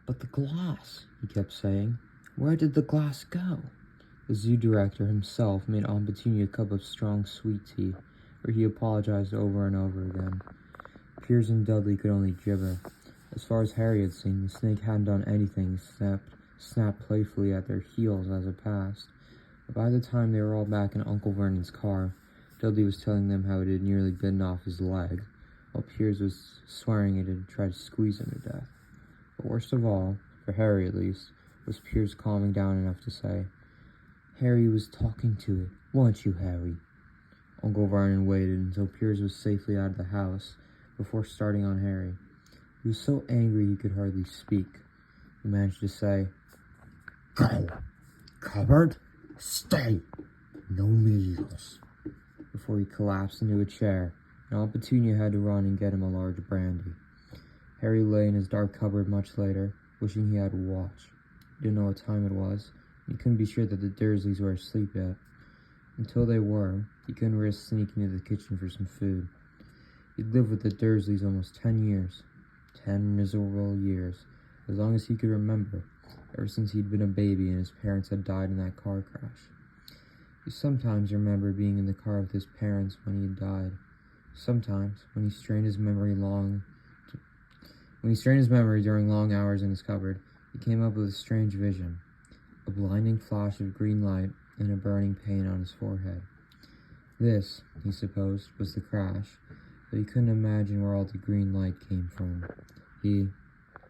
But the glass, he kept saying. Where did the glass go? The zoo director himself made Aunt Petunia a cup of strong sweet tea, where he apologized over and over again. Piers and Dudley could only gibber. As far as Harry had seen, the snake hadn't done anything except snap playfully at their heels as it passed. But by the time they were all back in Uncle Vernon's car, Dudley was telling them how it had nearly bitten off his leg, while Piers was swearing it had tried to squeeze him to death. But worst of all, for Harry at least, was Piers calming down enough to say, Harry was talking to it, weren't you, Harry? Uncle Vernon waited until Piers was safely out of the house before starting on Harry. He was so angry he could hardly speak. He managed to say, Go! Cupboard! Stay! No measles! Before he collapsed into a chair, and Aunt Petunia had to run and get him a large brandy. Harry lay in his dark cupboard much later, wishing he had a watch. He didn't know what time it was, and he couldn't be sure that the Dursleys were asleep yet. Until they were, he couldn't risk sneaking into the kitchen for some food. He'd lived with the Dursleys almost 10 years. 10 miserable years, as long as he could remember, ever since he'd been a baby and his parents had died in that car crash. He sometimes remembered being in the car with his parents when he had died. Sometimes, when he strained his memory during long hours in his cupboard, he came up with a strange vision, a blinding flash of green light and a burning pain on his forehead. This, he supposed, was the crash, but he couldn't imagine where all the green light came from. He